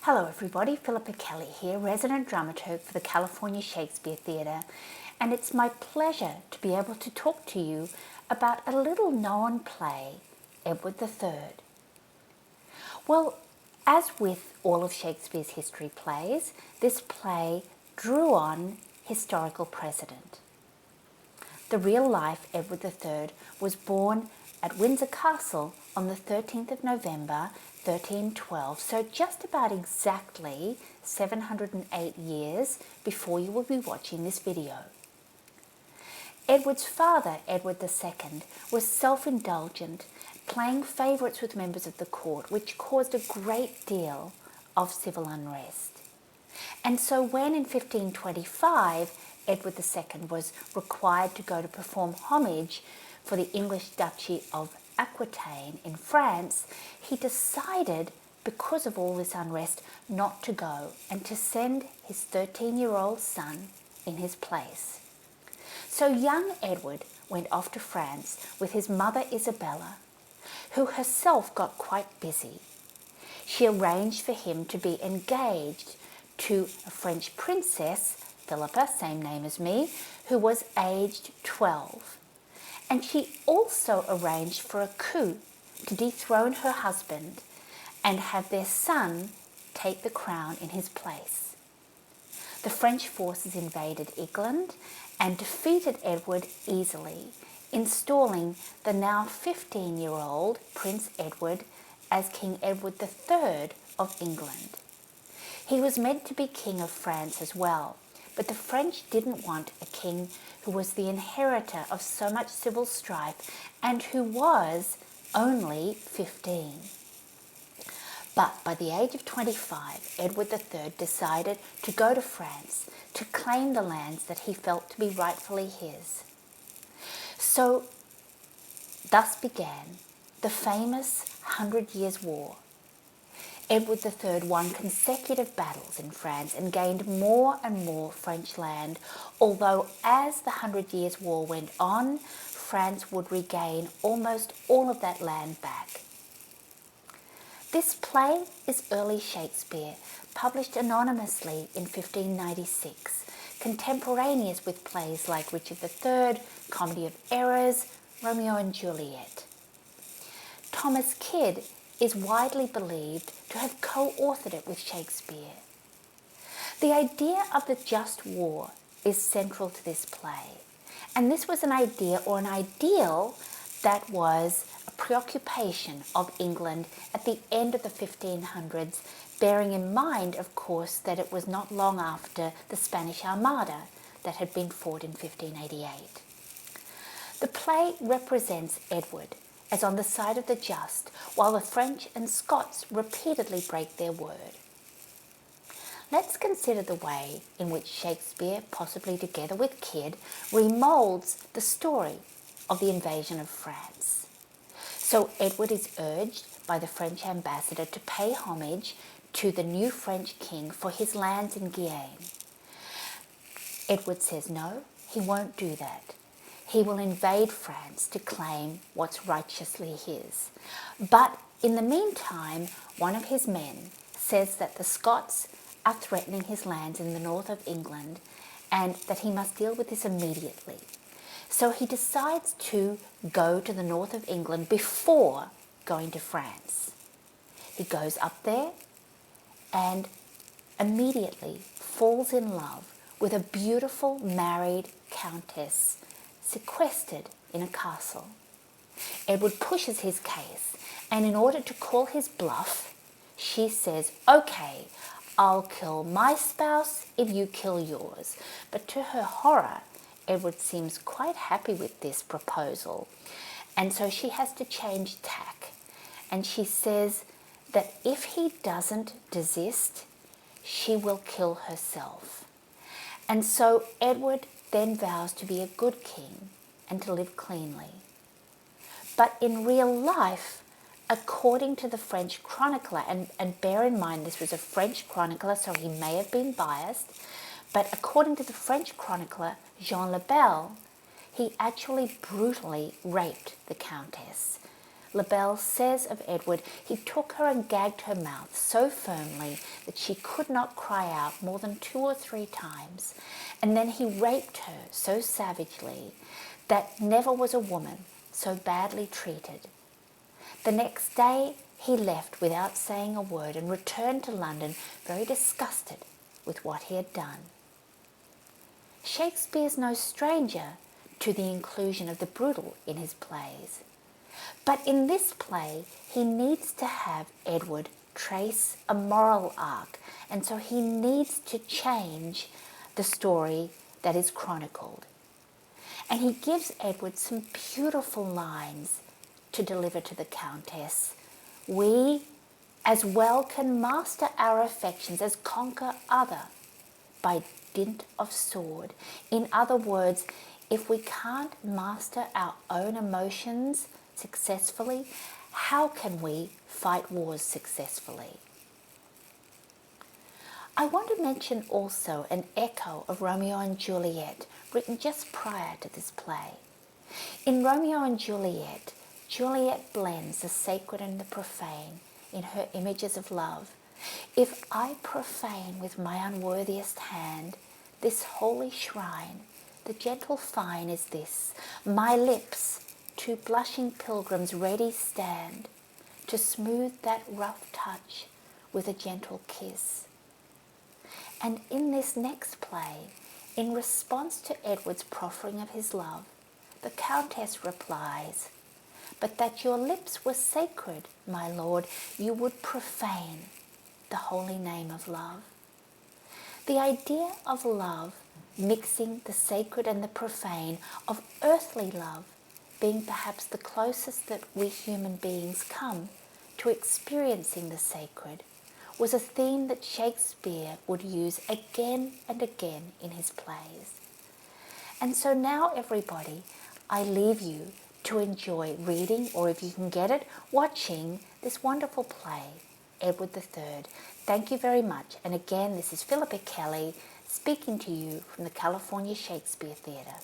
Hello everybody, Philippa Kelly here, Resident Dramaturg for the California Shakespeare Theater, and it's my pleasure to be able to talk to you about a little known play, Edward III. Well, as with all of Shakespeare's history plays, this play drew on historical precedent. The real-life Edward III was born at Windsor Castle on the 13th of November 1312, so just about exactly 708 years before you will be watching this video. Edward's father, Edward II, was self-indulgent, playing favourites with members of the court, which caused a great deal of civil unrest. And so when in 1525 Edward II was required to go to perform homage for the English Duchy of Aquitaine in France, he decided, because of all this unrest, not to go and to send his 13-year-old son in his place. So young Edward went off to France with his mother Isabella, who herself got quite busy. She arranged for him to be engaged to a French princess, Philippa, same name as me, who was aged 12. And she also arranged for a coup to dethrone her husband and have their son take the crown in his place. The French forces invaded England and defeated Edward easily, installing the now 15-year-old Prince Edward as King Edward III of England. He was meant to be King of France as well, but the French didn't want a king who was the inheritor of so much civil strife and who was only 15. But by the age of 25, Edward III decided to go to France to claim the lands that he felt to be rightfully his. So thus began the famous 100 Years' War. Edward III won consecutive battles in France and gained more and more French land, although as the 100 Years' War went on, France would regain almost all of that land back. This play is early Shakespeare, published anonymously in 1596, contemporaneous with plays like Richard III, Comedy of Errors, Romeo and Juliet. Thomas Kyd is widely believed to have co-authored it with Shakespeare. The idea of the just war is central to this play, and this was an idea or an ideal that was a preoccupation of England at the end of the 1500s, bearing in mind, of course, that it was not long after the Spanish Armada that had been fought in 1588. The play represents Edward as on the side of the just, while the French and Scots repeatedly break their word. Let's consider the way in which Shakespeare, possibly together with Kyd, remolds the story of the invasion of France. So Edward is urged by the French ambassador to pay homage to the new French king for his lands in Guienne. Edward says no, he won't do that. He will invade France to claim what's righteously his. But in the meantime, one of his men says that the Scots are threatening his lands in the north of England and that he must deal with this immediately. So he decides to go to the north of England before going to France. He goes up there and immediately falls in love with a beautiful married countess sequestered in a castle. Edward pushes his case, and in order to call his bluff, she says, "Okay, I'll kill my spouse if you kill yours." But to her horror, Edward seems quite happy with this proposal, and so she has to change tack, and she says that if he doesn't desist, she will kill herself. And so Edward then vows to be a good king and to live cleanly. But in real life, according to the French chronicler, and bear in mind this was a French chronicler, so he may have been biased, but according to the French chronicler Jean le Bel, he actually brutally raped the countess, Labelle says of Edward, he took her and gagged her mouth so firmly that she could not cry out more than 2 or 3 times, and then he raped her so savagely that never was a woman so badly treated. The next day he left without saying a word and returned to London very disgusted with what he had done. Shakespeare's no stranger to the inclusion of the brutal in his plays. But in this play, he needs to have Edward trace a moral arc, and so he needs to change the story that is chronicled. And he gives Edward some beautiful lines to deliver to the Countess. We as well can master our affections as conquer other by dint of sword. In other words, if we can't master our own emotions successfully, how can we fight wars successfully? I want to mention also an echo of Romeo and Juliet, written just prior to this play. In Romeo and Juliet, Juliet blends the sacred and the profane in her images of love. If I profane with my unworthiest hand this holy shrine, the gentle fine is this, my lips, 2 blushing pilgrims ready stand, to smooth that rough touch with a gentle kiss. And in this next play, in response to Edward's proffering of his love, the Countess replies, but that your lips were sacred, my lord, you would profane the holy name of love. The idea of love mixing the sacred and the profane, of earthly love being perhaps the closest that we human beings come to experiencing the sacred, was a theme that Shakespeare would use again and again in his plays. And so now, everybody, I leave you to enjoy reading, or if you can get it, watching this wonderful play, Edward III. Thank you very much. And again, this is Philippa Kelly speaking to you from the California Shakespeare Theater.